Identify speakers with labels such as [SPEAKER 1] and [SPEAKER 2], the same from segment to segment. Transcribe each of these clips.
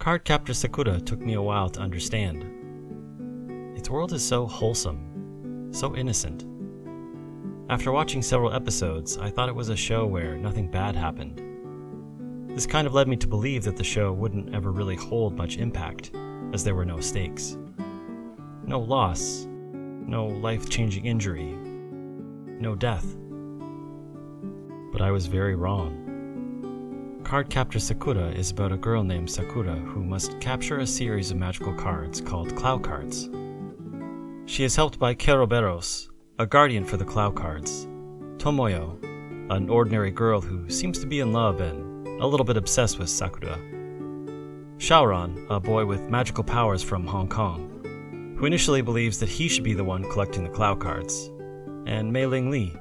[SPEAKER 1] Cardcaptor Sakura took me a while to understand. Its world is so wholesome, so innocent. After watching several episodes, I thought it was a show where nothing bad happened. This kind of led me to believe that the show wouldn't ever really hold much impact, as there were no stakes. No loss, no life-changing injury, no death. But I was very wrong. Cardcaptor Sakura is about a girl named Sakura who must capture a series of magical cards called Cloud Cards. She is helped by Keroberos, a guardian for the Cloud Cards, Tomoyo, an ordinary girl who seems to be in love and a little bit obsessed with Sakura, Shaoran, a boy with magical powers from Hong Kong, who initially believes that he should be the one collecting the Cloud Cards, and Mei Ling Li,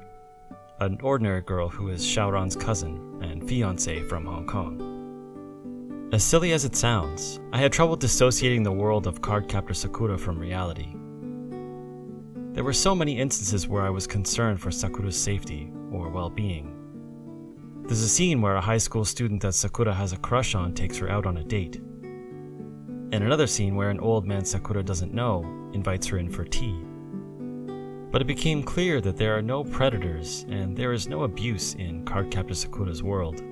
[SPEAKER 1] an ordinary girl who is Shaoran's cousin and fiancé from Hong Kong. As silly as it sounds, I had trouble dissociating the world of Cardcaptor Sakura from reality. There were so many instances where I was concerned for Sakura's safety or well-being. There's a scene where a high school student that Sakura has a crush on takes her out on a date. And another scene where an old man Sakura doesn't know invites her in for tea. But it became clear that there are no predators and there is no abuse in Cardcaptor Sakura's world.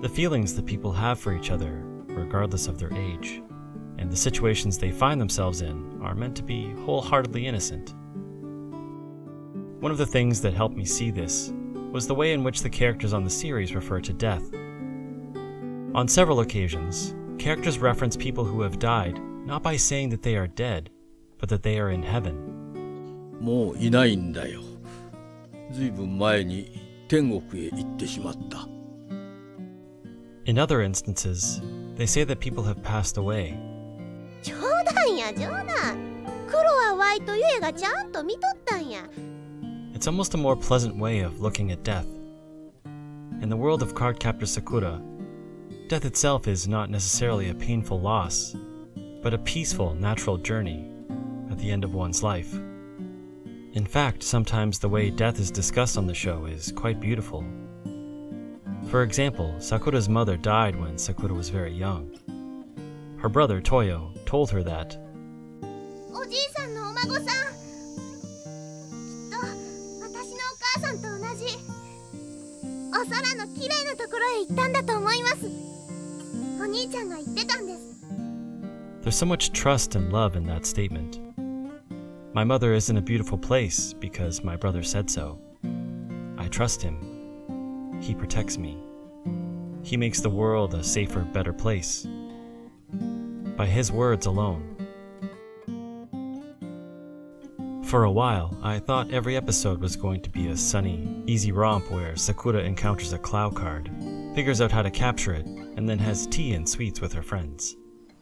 [SPEAKER 1] The feelings that people have for each other, regardless of their age, and the situations they find themselves in are meant to be wholeheartedly innocent. One of the things that helped me see this was the way in which the characters on the series refer to death. On several occasions, characters reference people who have died not by saying that they are dead, but that they are in heaven.
[SPEAKER 2] もういないんだよ。ずいぶん前に天国へ行ってしまった。
[SPEAKER 1] In other instances, they say that people have passed away.
[SPEAKER 3] 冗談や冗談。黒はワイとユエがちゃんと見とったんや。
[SPEAKER 1] It's almost a more pleasant way of looking at death. In the world of Cardcaptor Sakura, death itself is not necessarily a painful loss, but a peaceful, natural journey at the end of one's life. In fact, sometimes the way death is discussed on the show is quite beautiful. For example, Sakura's mother died when Sakura was very young. Her brother, Toyo, told her that,
[SPEAKER 3] おじいさんのお孫さん、きっと私のお母さんと同じお空の綺麗なところへ行ったんだと思います。お兄ちゃんが言ってたんです。
[SPEAKER 1] There's so much trust and love in that statement. My mother is in a beautiful place because my brother said so. I trust him. He protects me. He makes the world a safer, better place. By his words alone. For a while, I thought every episode was going to be a sunny, easy romp where Sakura encounters a Cloud Card, figures out how to capture it, and then has tea and sweets with her friends.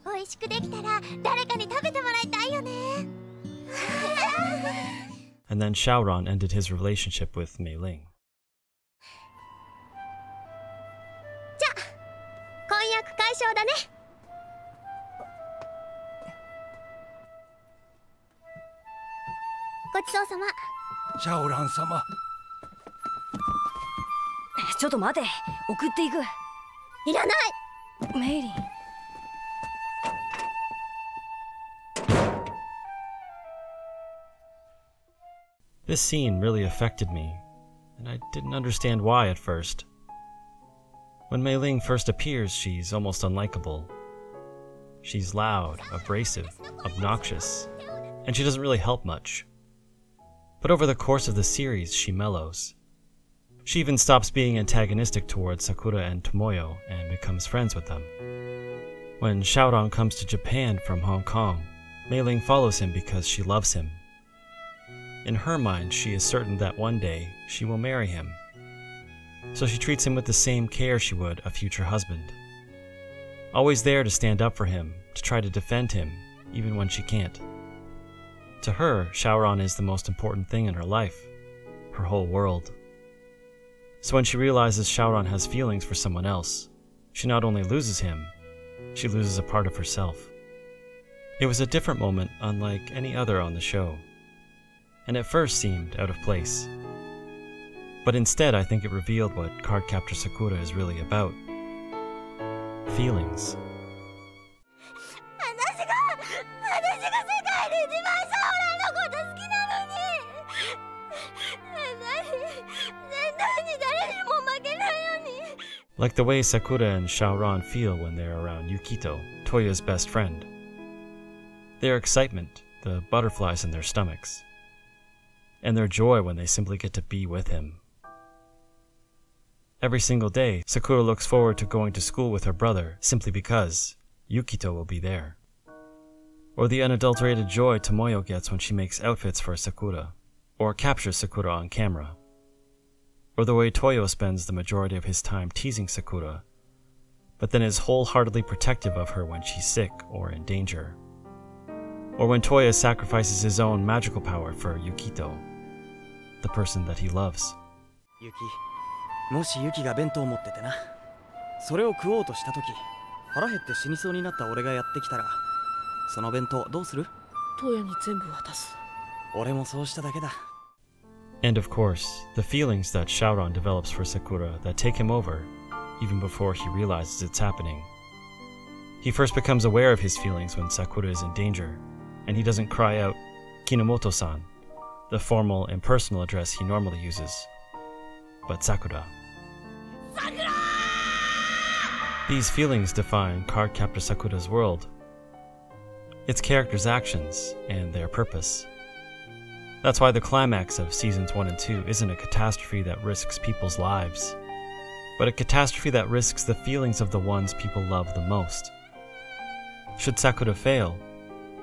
[SPEAKER 3] おいしくできたら誰かに食べてもらいたいよね。
[SPEAKER 1] And then Shaoran ended his relationship with Mei Ling.
[SPEAKER 3] じゃ、婚約解消だね。ごちそうさま。
[SPEAKER 2] シャオラン様。
[SPEAKER 4] ちょっと待て、送っていく。
[SPEAKER 3] いらない。
[SPEAKER 4] メイリン。
[SPEAKER 1] This scene really affected me, and I didn't understand why at first. When Mei Ling first appears, she's almost unlikable. She's loud, abrasive, obnoxious, and she doesn't really help much. But over the course of the series, she mellows. She even stops being antagonistic towards Sakura and Tomoyo and becomes friends with them. When Shaoran comes to Japan from Hong Kong, Mei Ling follows him because she loves him. In her mind, she is certain that one day she will marry him. So she treats him with the same care she would a future husband. Always there to stand up for him, to try to defend him, even when she can't. To her, Shaoran is the most important thing in her life, her whole world. So when she realizes Shaoran has feelings for someone else, she not only loses him, she loses a part of herself. It was a different moment unlike any other on the show, and at first seemed out of place. But instead, I think it revealed what Cardcaptor Sakura is really about. Feelings. Like the way Sakura and Shaoran feel when they're around Yukito, Toya's best friend. Their excitement, the butterflies in their stomachs, and their joy when they simply get to be with him. Every single day, Sakura looks forward to going to school with her brother simply because Yukito will be there. Or the unadulterated joy Tomoyo gets when she makes outfits for Sakura, or captures Sakura on camera. Or the way Toyo spends the majority of his time teasing Sakura, but then is wholeheartedly protective of her when she's sick or in danger. Or when Toya sacrifices his own magical power for Yukito, the person that he loves.
[SPEAKER 5] Yuki, もしユキが弁当を持っててな、それを食おうとしたとき、腹減って死にそうになった俺がやってきたら、その弁当どうする？
[SPEAKER 6] トヤに全部渡す。
[SPEAKER 5] 俺もそうしただけだ。
[SPEAKER 1] And of course, the feelings that Shaoran develops for Sakura that take him over, even before he realizes it's happening. He first becomes aware of his feelings when Sakura is in danger, and he doesn't cry out, Kinomoto-san, the formal, impersonal address he normally uses, but Sakura. Sakura! These feelings define Cardcaptor Sakura's world, its characters' actions, and their purpose. That's why the climax of Seasons 1 and 2 isn't a catastrophe that risks people's lives, but a catastrophe that risks the feelings of the ones people love the most. Should Sakura fail,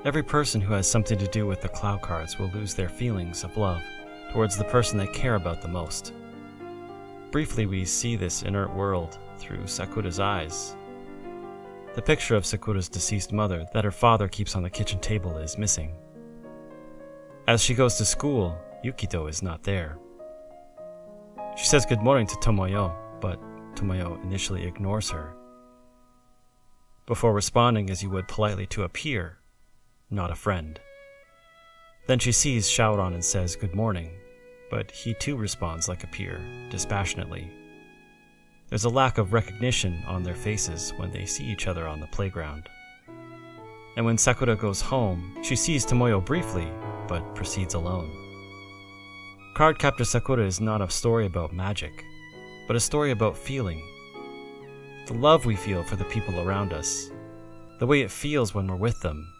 [SPEAKER 1] every person who has something to do with the cloud cards will lose their feelings of love towards the person they care about the most. Briefly, we see this inert world through Sakura's eyes. The picture of Sakura's deceased mother that her father keeps on the kitchen table is missing. As she goes to school, Yukito is not there. She says good morning to Tomoyo, but Tomoyo initially ignores her, before responding as you would politely to a peer, not a friend. Then she sees Shaoran and says good morning, but he too responds like a peer, dispassionately. There's a lack of recognition on their faces when they see each other on the playground. And when Sakura goes home, she sees Tomoyo briefly, but proceeds alone. Cardcaptor Sakura is not a story about magic, but a story about feeling. The love we feel for the people around us, the way it feels when we're with them,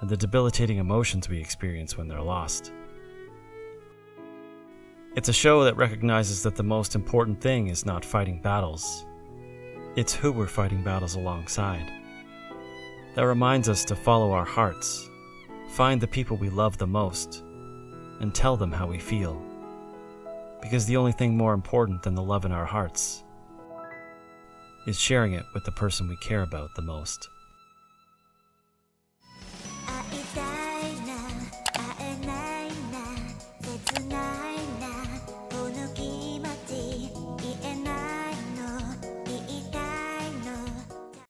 [SPEAKER 1] and the debilitating emotions we experience when they're lost. It's a show that recognizes that the most important thing is not fighting battles. It's who we're fighting battles alongside. That reminds us to follow our hearts, find the people we love the most, and tell them how we feel. Because the only thing more important than the love in our hearts is sharing it with the person we care about the most.